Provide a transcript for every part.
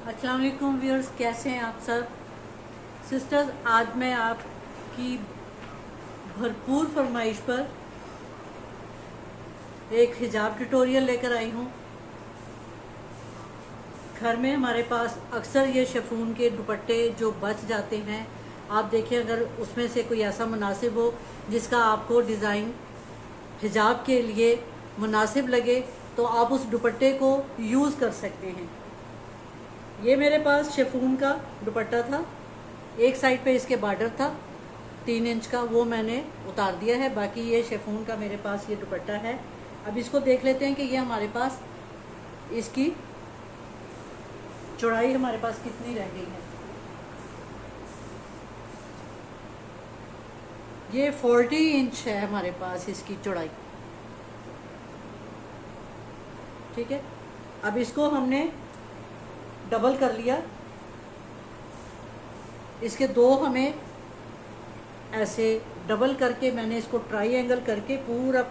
अस्सलाम वालेकुम व्यूअर्स, कैसे हैं आप सब सिस्टर्स। आज मैं आपकी भरपूर फरमाइश पर एक हिजाब ट्यूटोरियल लेकर आई हूँ। घर में हमारे पास अक्सर ये शिफॉन के दुपट्टे जो बच जाते हैं, आप देखिए अगर उसमें से कोई ऐसा मुनासिब हो जिसका आपको डिज़ाइन हिजाब के लिए मुनासिब लगे तो आप उस दुपट्टे को यूज़ कर सकते हैं। ये मेरे पास शिफॉन का दुपट्टा था, एक साइड पे इसके बॉर्डर था 3 इंच का, वो मैंने उतार दिया है। बाकी ये शिफॉन का मेरे पास ये दुपट्टा है। अब इसको देख लेते हैं कि ये हमारे पास इसकी चौड़ाई हमारे पास कितनी रह गई है। ये 40 इंच है हमारे पास इसकी चौड़ाई, ठीक है। अब इसको हमने डबल कर लिया। इसके दो हमें ऐसे डबल करके मैंने इसको ट्राई करके पूरा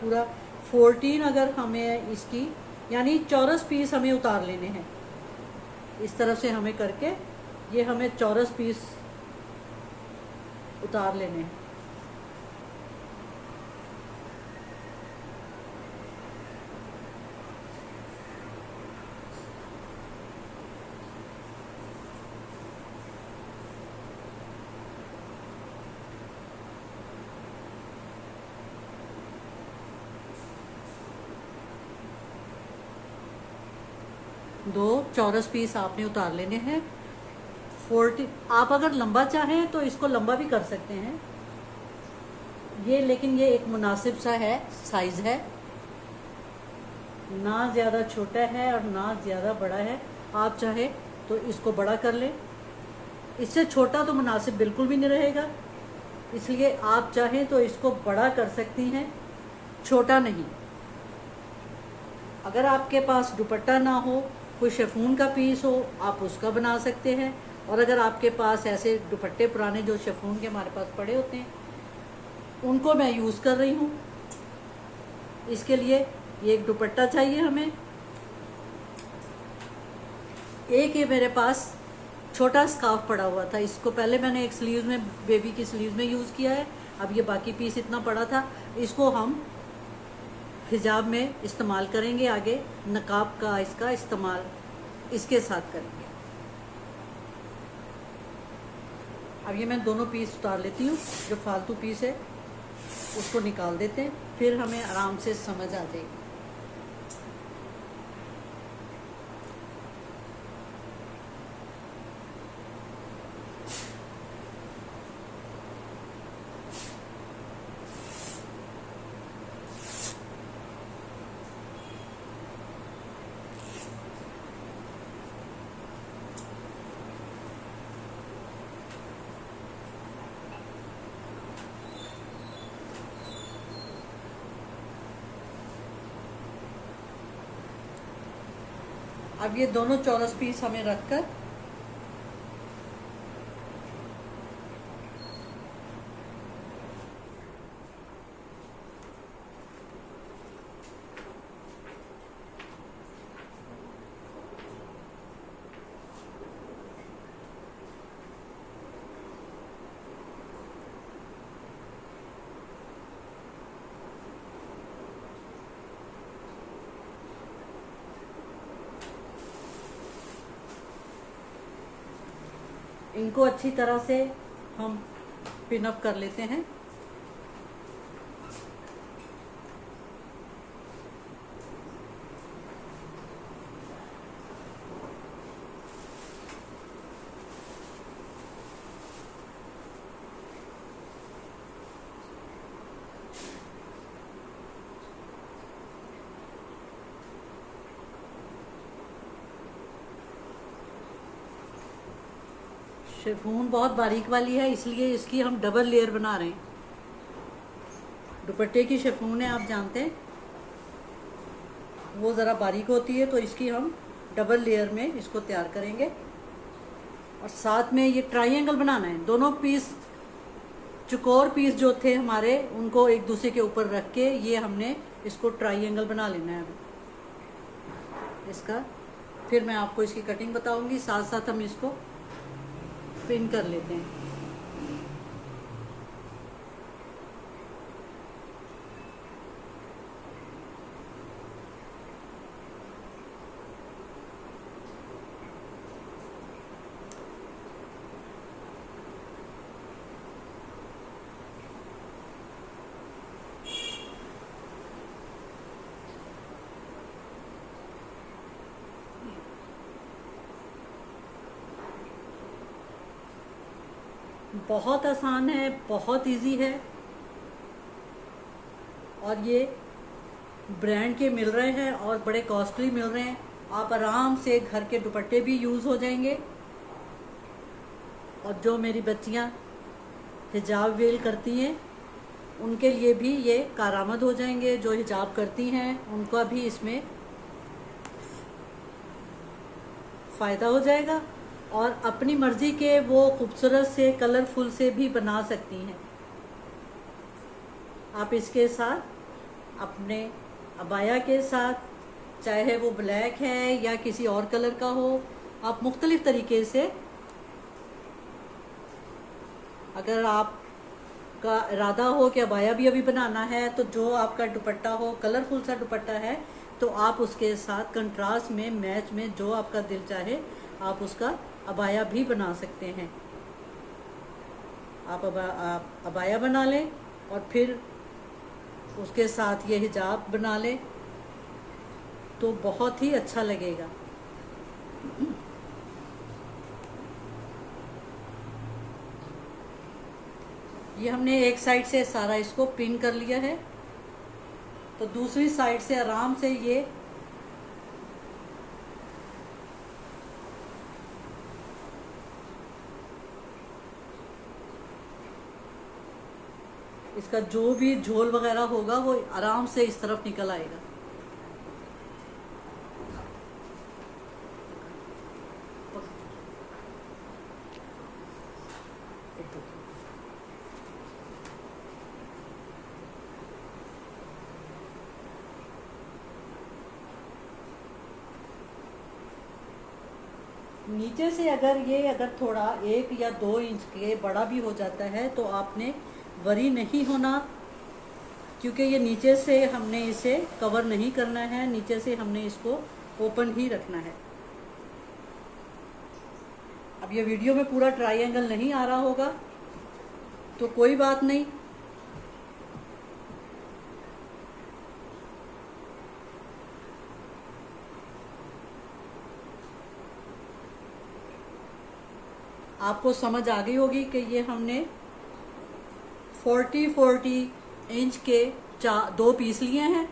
14 अगर हमें इसकी यानी चौरस पीस हमें उतार लेने हैं। इस तरफ से हमें करके ये हमें चौरस पीस उतार लेने हैं। दो चौरस पीस आपने उतार लेने हैं। 40 आप अगर लंबा चाहें तो इसको लंबा भी कर सकते हैं ये, लेकिन ये एक मुनासिब सा है, साइज है, ना ज़्यादा छोटा है और ना ज़्यादा बड़ा है। आप चाहे तो इसको बड़ा कर लें, इससे छोटा तो मुनासिब बिल्कुल भी नहीं रहेगा, इसलिए आप चाहें तो इसको बड़ा कर सकती हैं, छोटा नहीं। अगर आपके पास दुपट्टा ना हो, कोई शिफॉन का पीस हो, आप उसका बना सकते हैं। और अगर आपके पास ऐसे दुपट्टे पुराने जो शिफॉन के हमारे पास पड़े होते हैं, उनको मैं यूज़ कर रही हूँ। इसके लिए ये एक दुपट्टा चाहिए हमें। एक ये मेरे पास छोटा स्कार्फ पड़ा हुआ था, इसको पहले मैंने एक स्लीव में, बेबी की स्लीव में यूज़ किया है। अब ये बाकी पीस इतना पड़ा था, इसको हम हिजाब में इस्तेमाल करेंगे। आगे नकाब का इसका इस्तेमाल इसके साथ करेंगे। अब ये मैं दोनों पीस उतार लेती हूँ, जो फालतू पीस है उसको निकाल देते हैं, फिर हमें आराम से समझ आ जाएगी। अब ये दोनों चौरस पीस हमें रखकर इनको अच्छी तरह से हम पिन अप कर लेते हैं। शिफॉन बहुत बारीक वाली है, इसलिए इसकी हम डबल लेयर बना रहे हैं। दुपट्टे की शिफॉन है, आप जानते हैं वो ज़रा बारीक होती है, तो इसकी हम डबल लेयर में इसको तैयार करेंगे। और साथ में ये ट्रायंगल बनाना है। दोनों पीस चौकोर पीस जो थे हमारे, उनको एक दूसरे के ऊपर रख के ये हमने इसको ट्रायंगल बना लेना है। इसका फिर मैं आपको इसकी कटिंग बताऊंगी, साथ साथ हम इसको पिन कर लेते हैं। बहुत आसान है, बहुत इजी है, और ये ब्रांड के मिल रहे हैं और बड़े कॉस्टली मिल रहे हैं। आप आराम से घर के दुपट्टे भी यूज़ हो जाएंगे। और जो मेरी बच्चियां हिजाब वेल करती हैं उनके लिए भी ये कारआमद हो जाएंगे। जो हिजाब करती हैं उनका भी इसमें फ़ायदा हो जाएगा, और अपनी मर्ज़ी के वो खूबसूरत से कलरफुल से भी बना सकती हैं। आप इसके साथ अपने अबाया के साथ, चाहे वो ब्लैक है या किसी और कलर का हो, आप मुख्तलिफ तरीके से, अगर आपका इरादा हो कि अबाया भी अभी बनाना है, तो जो आपका दुपट्टा हो कलरफुल सा दुपट्टा है, तो आप उसके साथ कंट्रास्ट में, मैच में, जो आपका दिल चाहे आप उसका अबाया भी बना सकते हैं। आप अबाया बना लें और फिर उसके साथ ये हिजाब बना लें तो बहुत ही अच्छा लगेगा। ये हमने एक साइड से सारा इसको पिन कर लिया है, तो दूसरी साइड से आराम से ये इसका जो भी झोल वगैरह होगा वो आराम से इस तरफ निकल आएगा। नीचे से अगर थोड़ा 1 या 2 इंच के बड़ा भी हो जाता है तो आपने वरी नहीं होना, क्योंकि ये नीचे से हमने इसे कवर नहीं करना है, नीचे से हमने इसको ओपन ही रखना है। अब ये वीडियो में पूरा ट्रायंगल नहीं आ रहा होगा तो कोई बात नहीं, आपको समझ आ गई होगी कि ये हमने 40 इंच के 2 पीस लिए हैं।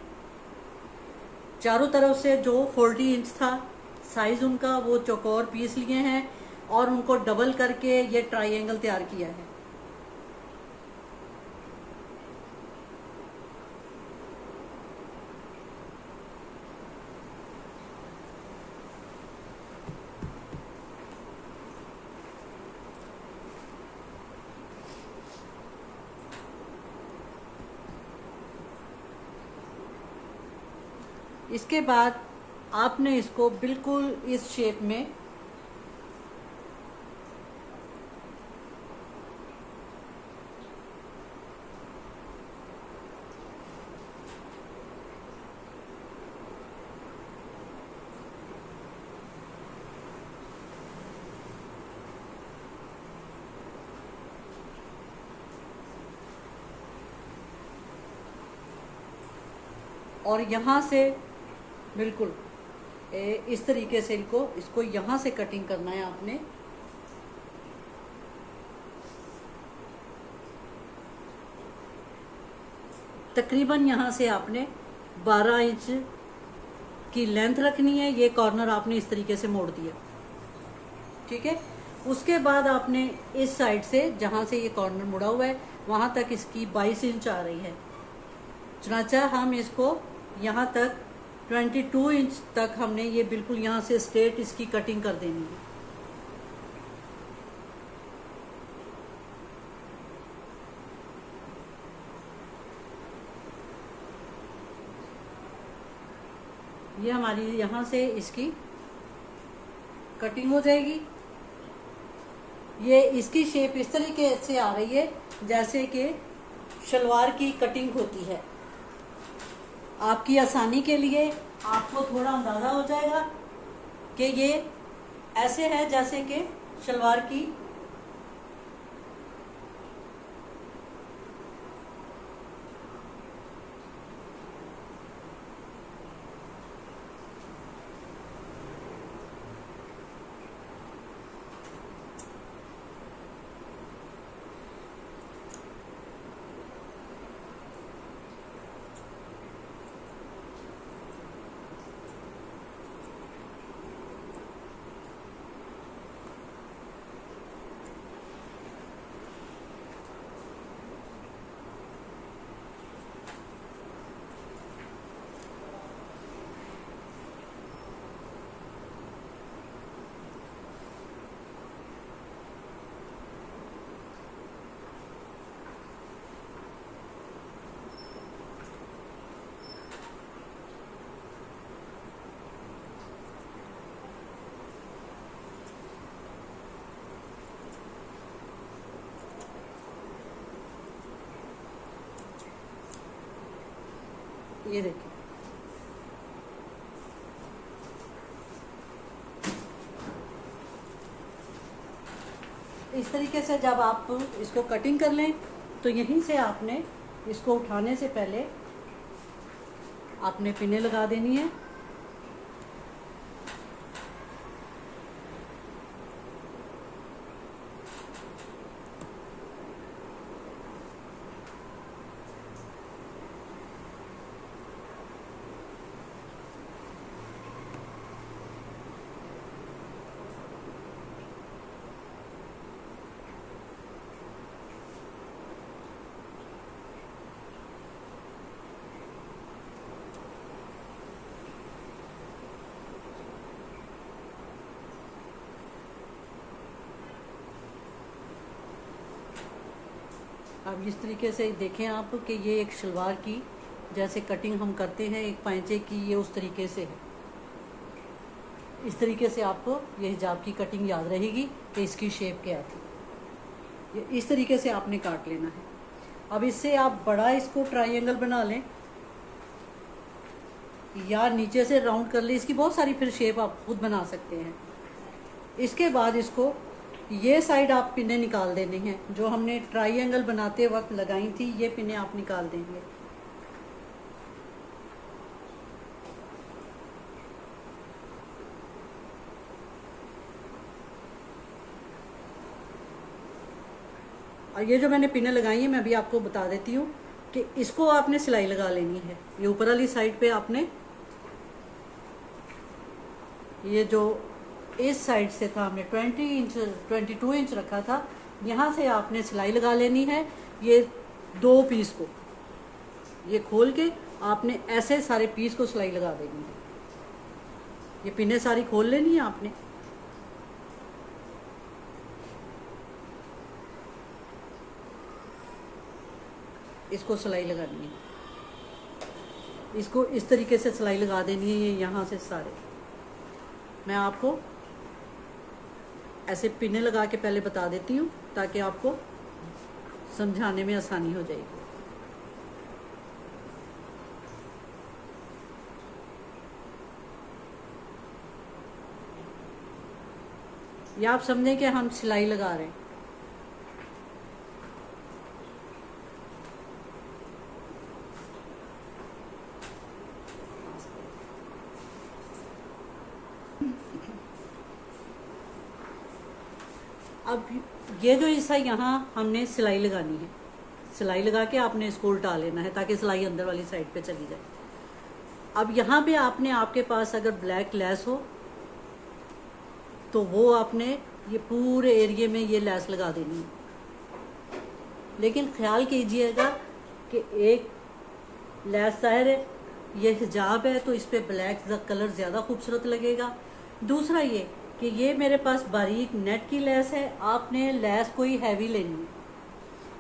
चारों तरफ से जो 40 इंच था साइज़ उनका, वो चौकोर पीस लिए हैं और उनको डबल करके ये ट्रायंगल तैयार किया है। इसके बाद आपने इसको बिल्कुल इस शेप में और यहाँ से बिल्कुल इस तरीके से इसको यहाँ से कटिंग करना है आपने। तकरीबन यहाँ से आपने 12 इंच की लेंथ रखनी है। ये कॉर्नर आपने इस तरीके से मोड़ दिया, ठीक है। उसके बाद आपने इस साइड से, जहाँ से ये कॉर्नर मुड़ा हुआ है, वहाँ तक इसकी 22 इंच आ रही है। चुनाचा हम इसको यहाँ तक 22 इंच तक हमने ये बिल्कुल यहाँ से स्ट्रेट इसकी कटिंग कर देनी है। ये हमारी यहाँ से इसकी कटिंग हो जाएगी। ये इसकी शेप इस तरीके से आ रही है जैसे कि शलवार की कटिंग होती है। आपकी आसानी के लिए आपको थोड़ा अंदाज़ा हो जाएगा कि ये ऐसे है जैसे कि शलवार की ये देखिए। इस तरीके से जब आप इसको कटिंग कर लें तो यहीं से आपने इसको उठाने से पहले आपने पिनें लगा देनी है। अब इस तरीके से देखें आप कि ये एक शलवार की जैसे कटिंग हम करते हैं एक पैंचे की, ये उस तरीके से है। इस तरीके से आपको ये हिजाब की कटिंग याद रहेगी कि इसकी शेप क्या थी। ये इस तरीके से आपने काट लेना है। अब इससे आप बड़ा इसको ट्रायंगल बना लें या नीचे से राउंड कर लें, इसकी बहुत सारी फिर शेप आप खुद बना सकते हैं। इसके बाद इसको ये साइड आप पिने निकाल देने हैं जो हमने ट्रायंगल बनाते वक्त लगाई थी, ये पिने आप निकाल देंगे। और ये जो मैंने पिने लगाई है मैं अभी आपको बता देती हूँ कि इसको आपने सिलाई लगा लेनी है। ये ऊपर वाली साइड पे आपने ये जो इस साइड से था हमने 22 इंच रखा था, यहाँ से आपने सिलाई लगा लेनी है। ये 2 पीस को ये खोल के आपने ऐसे सारे पीस को सिलाई लगा देनी है। ये पिने सारी खोल लेनी है आपने। इसको सिलाई लगानी है, इसको इस तरीके से सिलाई लगा देनी है। ये यहाँ से सारे मैं आपको ऐसे पिने लगा के पहले बता देती हूँ ताकि आपको समझाने में आसानी हो जाएगी। या आप समझें कि हम सिलाई लगा रहे हैं। अब ये जो हिस्सा यहाँ हमने सिलाई लगानी है, सिलाई लगा के आपने इसको उल्टा लेना है ताकि सिलाई अंदर वाली साइड पे चली जाए। अब यहाँ पे आपने, आपके पास अगर ब्लैक लेस हो तो वो आपने ये पूरे एरिए में ये लेस लगा देनी है। लेकिन ख्याल कीजिएगा कि एक लेस ज़ाहिर है ये हिजाब है तो इस पर ब्लैक कलर ज़्यादा खूबसूरत लगेगा। दूसरा ये कि ये मेरे पास बारीक नेट की लेस है, आपने लेस कोई हैवी लेनी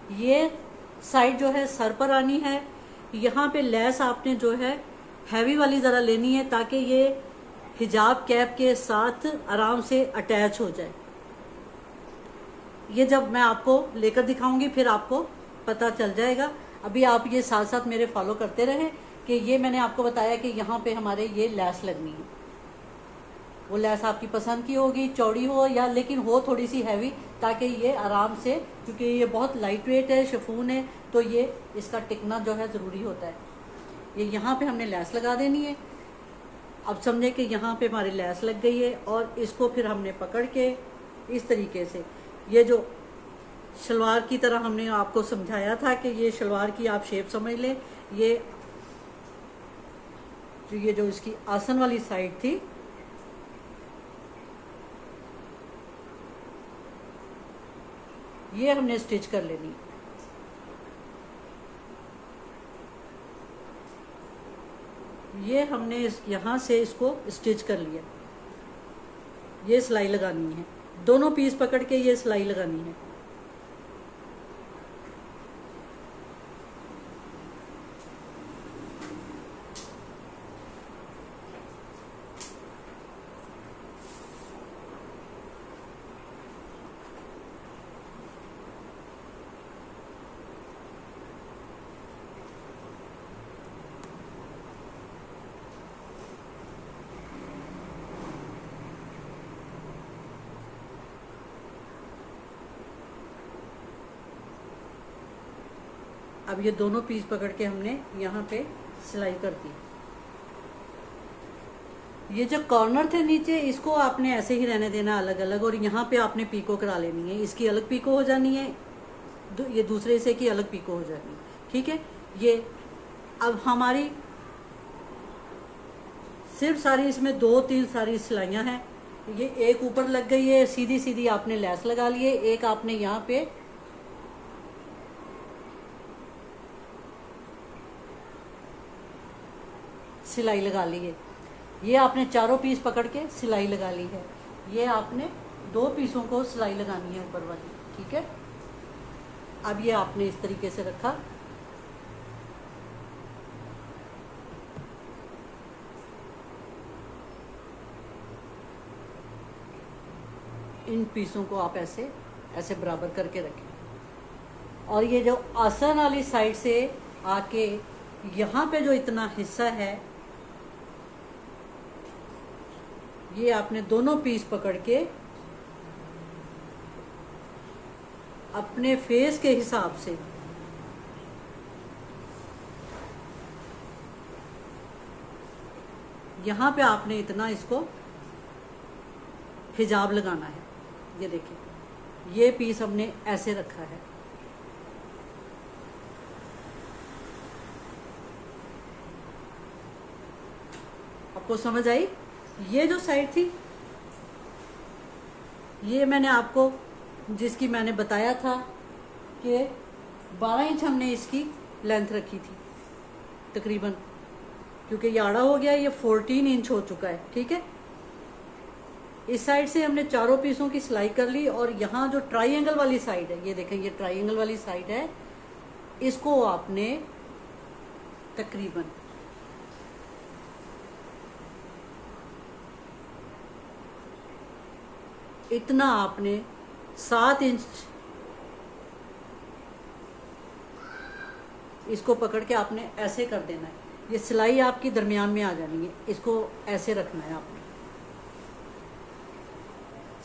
है। ये साइड जो है सर पर आनी है, यहाँ पे लेस आपने जो है हैवी वाली ज़रा लेनी है ताकि ये हिजाब कैप के साथ आराम से अटैच हो जाए। ये जब मैं आपको लेकर दिखाऊंगी फिर आपको पता चल जाएगा। अभी आप ये साथ साथ मेरे फॉलो करते रहें कि ये मैंने आपको बताया कि यहाँ पे हमारे ये लैस लगनी है। वो लैस आपकी पसंद की होगी, चौड़ी हो या लेकिन हो थोड़ी सी हैवी, ताकि ये आराम से, क्योंकि ये बहुत लाइट वेट है, शिफॉन है, तो ये इसका टिकना जो है ज़रूरी होता है। ये यहाँ पे हमने लैस लगा देनी है। अब समझे कि यहाँ पे हमारी लैस लग गई है और इसको फिर हमने पकड़ के इस तरीके से, ये जो शलवार की तरह हमने आपको समझाया था कि ये शलवार की आप शेप समझ लें, ये जो इसकी आसन वाली साइड थी, ये हमने स्टिच कर लेनी। ये हमने यहाँ से इसको स्टिच कर लिया। ये सिलाई लगानी है, दोनों पीस पकड़ के ये सिलाई लगानी है। अब ये दोनों पीस पकड़ के हमने यहाँ पे सिलाई कर दी। ये जो कॉर्नर थे नीचे, इसको आपने ऐसे ही रहने देना अलग अलग, और यहाँ पे आपने पीको करा लेनी है। इसकी अलग पीको हो जानी है, ये दूसरे से की अलग पीको हो जानी है। ठीक है, ये अब हमारी सिर्फ सारी इसमें 2-3 सारी सिलाइयाँ हैं। ये एक ऊपर लग गई है, सीधी सीधी आपने लैस लगा ली है। एक आपने यहाँ पे सिलाई लगा ली है। ये आपने चारों पीस पकड़ के सिलाई लगा ली है। ये आपने 2 पीसों को सिलाई लगानी है ऊपर वाली। ठीक है, अब ये आपने इस तरीके से रखा। इन पीसों को आप ऐसे ऐसे बराबर करके रखें। और ये जो आसन वाली साइड से आके यहाँ पे जो इतना हिस्सा है, ये आपने दोनों पीस पकड़ के अपने फेस के हिसाब से यहाँ पे आपने इतना इसको हिजाब लगाना है। ये देखिए, ये पीस हमने ऐसे रखा है। आपको समझ आई? ये जो साइड थी, ये मैंने आपको जिसकी मैंने बताया था कि 12 इंच हमने इसकी लेंथ रखी थी तकरीबन, क्योंकि ये आड़ा हो गया, ये 14 इंच हो चुका है। ठीक है, इस साइड से हमने चारों पीसों की सिलाई कर ली। और यहाँ जो ट्राइंगल वाली साइड है, ये देखें, ये ट्राइंगल वाली साइड है, इसको आपने तकरीबन इतना आपने 7 इंच इसको पकड़ के आपने ऐसे कर देना है। ये सिलाई आपकी दरमियान में आ जानी है, इसको ऐसे रखना है आपने।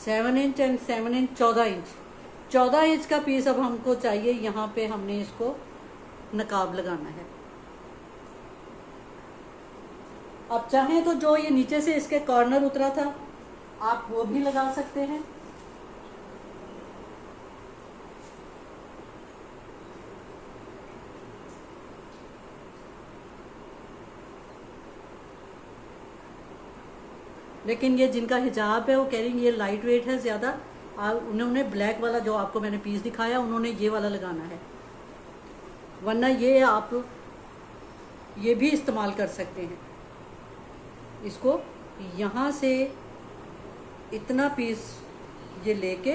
7 inch and 7 inch 14 inch 14 inch का पीस अब हमको चाहिए। यहाँ पे हमने इसको नकाब लगाना है। अब चाहें तो जो ये नीचे से इसके कॉर्नर उतरा था, आप वो भी लगा सकते हैं। लेकिन ये जिनका हिजाब है वो कह रही है ये लाइट वेट है ज़्यादा, उन्होंने ब्लैक वाला जो आपको मैंने पीस दिखाया, उन्होंने ये वाला लगाना है। वरना ये आप ये भी इस्तेमाल कर सकते हैं। इसको यहाँ से इतना पीस ये लेके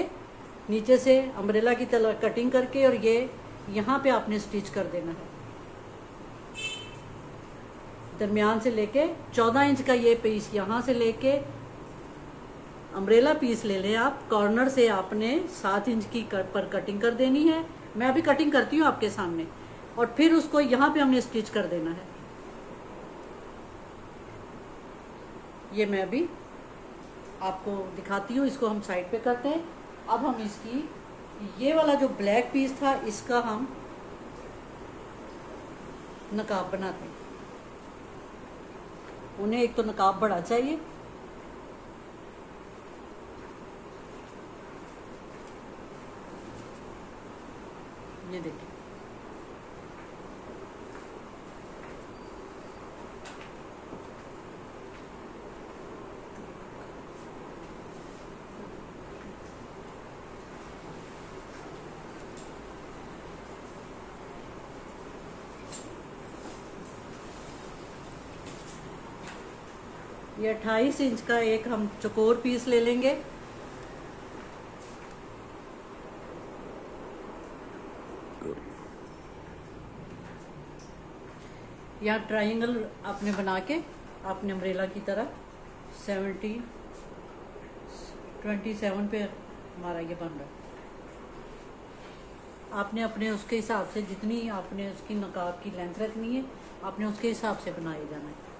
नीचे से अम्ब्रेला की तरह कटिंग करके, और ये यहाँ पे आपने स्टिच कर देना है। दरमियान से लेके 14 इंच का ये पीस यहाँ से लेके अम्ब्रेला पीस ले लें आप। कॉर्नर से आपने 7 इंच की पर कटिंग कर देनी है। मैं अभी कटिंग करती हूँ आपके सामने, और फिर उसको यहाँ पे हमने स्टिच कर देना है। ये मैं अभी आपको दिखाती हूँ। इसको हम साइड पे करते हैं। अब हम इसकी ये वाला जो ब्लैक पीस था इसका हम नकाब बनाते हैं। उन्हें एक तो नकाब बड़ा चाहिए, ये देखिए। ये 28 इंच का एक हम चौकोर पीस ले लेंगे। यहाँ ट्रायंगल आपने बना के आपने अम्ब्रेला की तरह 27 पे हमारा ये बन रहा है। आपने अपने उसके हिसाब से जितनी आपने उसकी नकाब की लेंथ रखनी है, आपने उसके हिसाब से बनाए जाना है।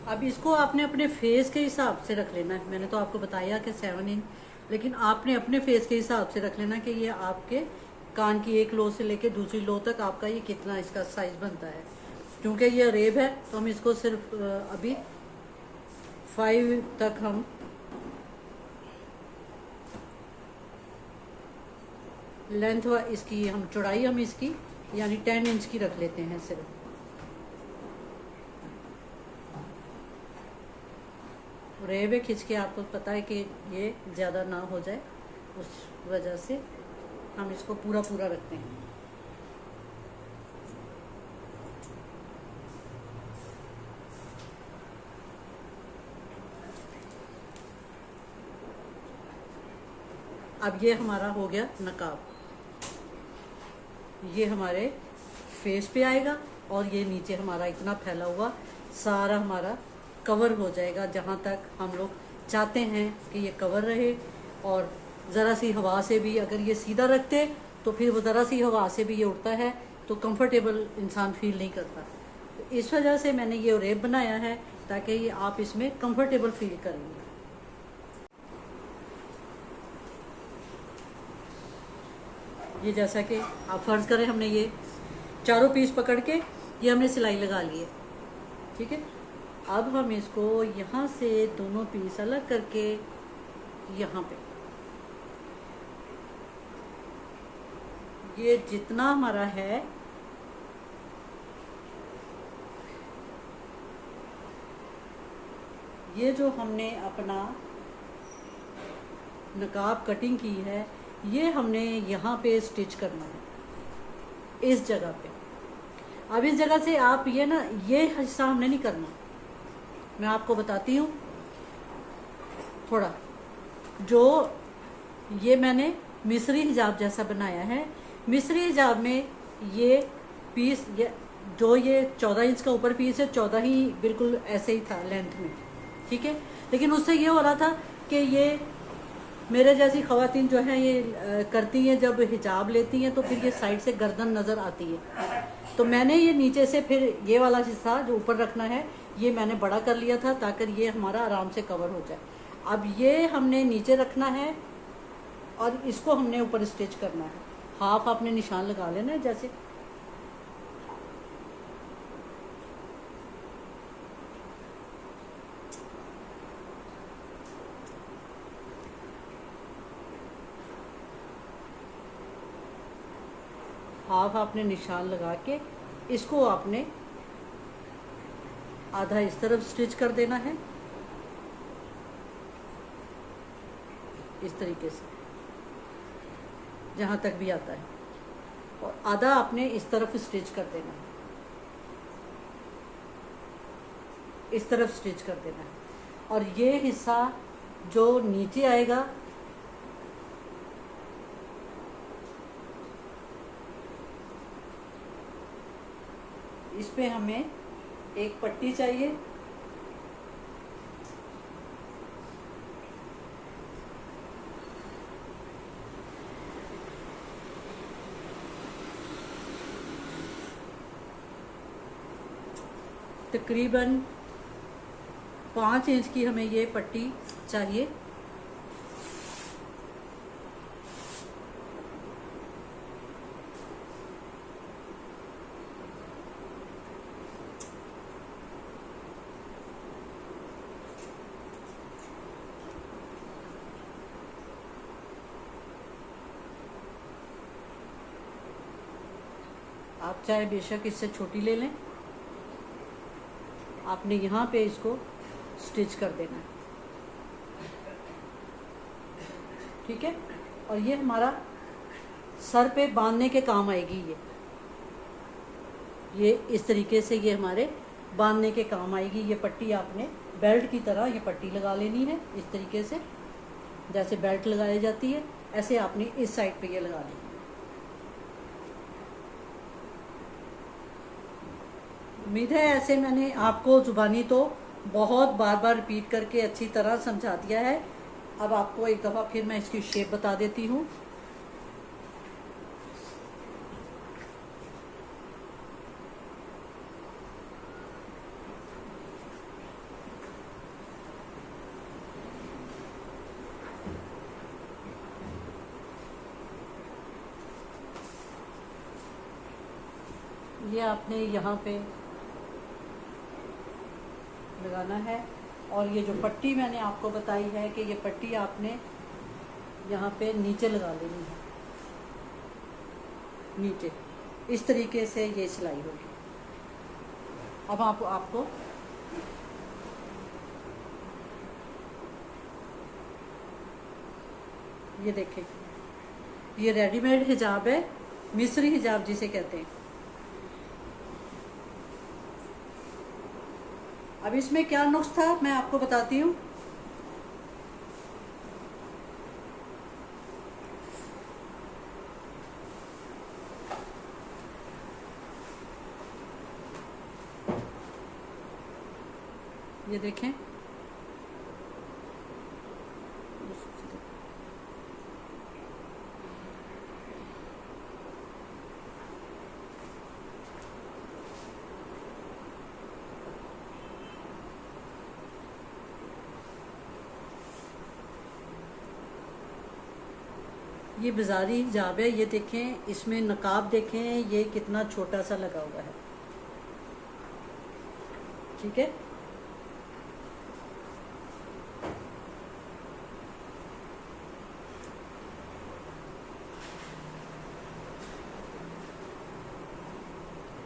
अब इसको आपने अपने फेस के हिसाब से रख लेना है। मैंने तो आपको बताया कि 7 इंच, लेकिन आपने अपने फेस के हिसाब से रख लेना कि ये आपके कान की एक लो से लेके दूसरी लो तक आपका ये कितना इसका साइज बनता है। क्योंकि ये अरेब है तो हम इसको सिर्फ अभी 5 तक हम लेंथ इसकी हम चौड़ाई हम इसकी यानी 10 इंच की रख लेते हैं सिर्फ। रेबे खींच के आपको पता है कि ये ज़्यादा ना हो जाए, उस वजह से हम इसको पूरा पूरा रखते हैं। अब ये हमारा हो गया नकाब। ये हमारे फेस पे आएगा और ये नीचे हमारा इतना फैला हुआ सारा हमारा कवर हो जाएगा जहाँ तक हम लोग चाहते हैं कि ये कवर रहे। और ज़रा सी हवा से भी अगर ये सीधा रखते तो फिर वो ज़रा सी हवा से भी ये उड़ता है तो कंफर्टेबल इंसान फील नहीं करता। तो इस वजह से मैंने ये रेप बनाया है ताकि ये आप इसमें कंफर्टेबल फील करेंगे। ये जैसा कि आप फ़र्ज़ करें हमने ये चारों पीस पकड़ के ये हमने सिलाई लगा ली है, ठीक है। अब हम इसको यहाँ से दोनों पीस अलग करके यहाँ पे ये जितना हमारा है ये जो हमने अपना नकाब कटिंग की है ये हमने यहाँ पे स्टिच करना है इस जगह पे। अब इस जगह से आप ये ना ये हिस्सा हमने नहीं करना, मैं आपको बताती हूँ थोड़ा। जो ये मैंने मिस्री हिजाब जैसा बनाया है, मिस्री हिजाब में ये पीस जो ये 14 इंच का ऊपर पीस है 14 ही बिल्कुल ऐसे ही था लेंथ में, ठीक है। लेकिन उससे ये हो रहा था कि ये मेरे जैसी ख़वातीन जो है ये करती हैं, जब हिजाब लेती हैं तो फिर ये साइड से गर्दन नज़र आती है। तो मैंने ये नीचे से फिर ये वाला हिस्सा जो ऊपर रखना है ये मैंने बड़ा कर लिया था ताकि ये हमारा आराम से कवर हो जाए। अब ये हमने नीचे रखना है और इसको हमने ऊपर स्टिच करना है। हाफ आपने निशान लगा लेना है जैसे। हाफ आपने निशान लगा के इसको आपने आधा इस तरफ स्टिच कर देना है, इस तरीके से जहाँ तक भी आता है, और आधा आपने इस तरफ स्टिच कर देना है, इस तरफ स्टिच कर देना है। और ये हिस्सा जो नीचे आएगा इस पे हमें एक पट्टी चाहिए। तकरीबन 5 इंच की हमें ये पट्टी चाहिए। आप चाहे बेशक इससे छोटी ले लें, आपने यहाँ पे इसको स्टिच कर देना है, ठीक है। और ये हमारा सर पे बांधने के काम आएगी। ये इस तरीके से ये हमारे बांधने के काम आएगी। ये पट्टी आपने बेल्ट की तरह ये पट्टी लगा लेनी है, इस तरीके से जैसे बेल्ट लगाई जाती है ऐसे आपने इस साइड पे ये लगा लेनी है। उम्मीद है ऐसे मैंने आपको ज़ुबानी तो बहुत बार बार रिपीट करके अच्छी तरह समझा दिया है। अब आपको एक दफ़ा फिर मैं इसकी शेप बता देती हूँ। ये आपने यहाँ पे लगाना है, और ये जो पट्टी मैंने आपको बताई है कि ये पट्टी आपने यहाँ पे नीचे लगा लेनी है, नीचे इस तरीके से ये सिलाई होगी। अब आपको ये देखें, ये रेडीमेड हिजाब है, मिस्री हिजाब जिसे कहते हैं। अब इसमें क्या नुक्स था मैं आपको बताती हूँ। ये देखें, ये बाजारी हिजाब है। ये देखें, इसमें नकाब देखें ये कितना छोटा सा लगा हुआ है, ठीक है।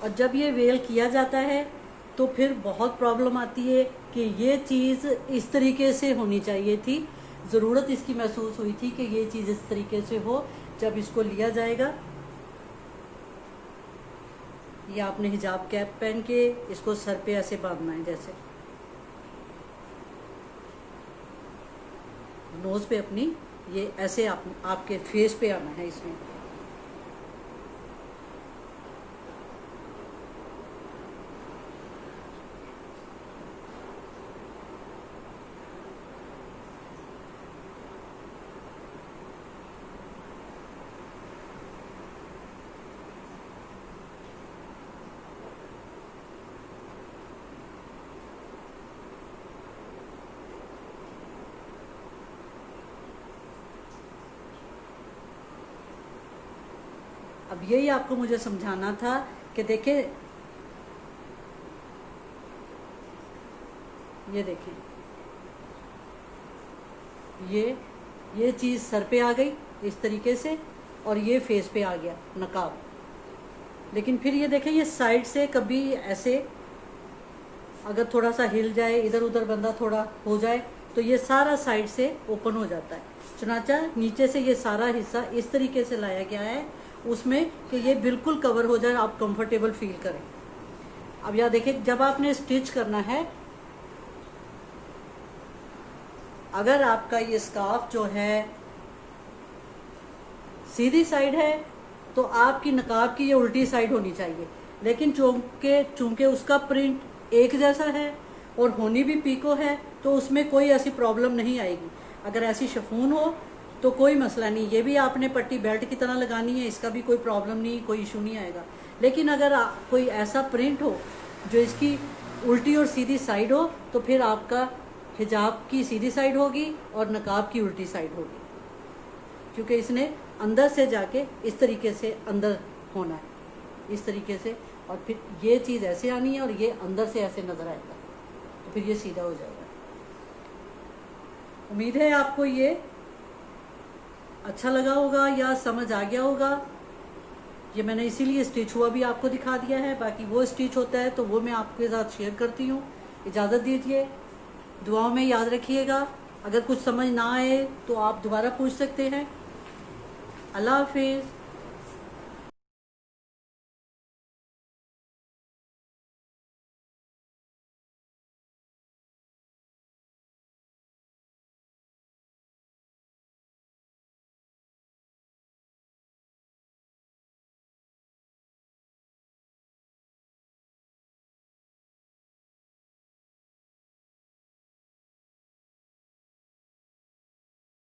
और जब ये वेल किया जाता है तो फिर बहुत प्रॉब्लम आती है कि ये चीज़ इस तरीके से होनी चाहिए थी। ज़रूरत इसकी महसूस हुई थी कि ये चीज़ इस तरीके से हो। जब इसको लिया जाएगा, ये आपने हिजाब कैप पहन के इसको सर पे ऐसे बांधना है, जैसे नोज़ पे अपनी ये ऐसे आपके फेस पे आना है इसमें। अब यही आपको मुझे समझाना था कि देखें, ये देखें, ये चीज़ सर पे आ गई इस तरीके से और ये फेस पे आ गया नकाब। लेकिन फिर ये देखें, ये साइड से कभी ऐसे अगर थोड़ा सा हिल जाए, इधर उधर बंदा थोड़ा हो जाए, तो ये सारा साइड से ओपन हो जाता है। चुनाचा नीचे से ये सारा हिस्सा इस तरीके से लाया गया है उसमें कि ये बिल्कुल कवर हो जाए, आप कंफर्टेबल फील करें। अब यह देखिए, जब आपने स्टिच करना है, अगर आपका ये स्कार्फ जो है सीधी साइड है तो आपकी नकाब की ये उल्टी साइड होनी चाहिए। लेकिन चूंकि उसका प्रिंट एक जैसा है और होनी भी पीको है, तो उसमें कोई ऐसी प्रॉब्लम नहीं आएगी। अगर ऐसी शिफॉन हो तो कोई मसला नहीं, ये भी आपने पट्टी बेल्ट की तरह लगानी है, इसका भी कोई प्रॉब्लम नहीं, कोई इशू नहीं आएगा। लेकिन अगर कोई ऐसा प्रिंट हो जो इसकी उल्टी और सीधी साइड हो, तो फिर आपका हिजाब की सीधी साइड होगी और नकाब की उल्टी साइड होगी, क्योंकि इसने अंदर से जाके इस तरीके से अंदर होना है, इस तरीके से, और फिर ये चीज़ ऐसे आनी है और ये अंदर से ऐसे नज़र आएगा, तो फिर ये सीधा हो जाएगा। उम्मीद है आपको ये अच्छा लगा होगा या समझ आ गया होगा। ये मैंने इसीलिए स्टिच हुआ भी आपको दिखा दिया है, बाकी वो स्टिच होता है तो वो मैं आपके साथ शेयर करती हूँ। इजाज़त दीजिए, दुआओं में याद रखिएगा। अगर कुछ समझ ना आए तो आप दोबारा पूछ सकते हैं। अल्लाह हाफिज़।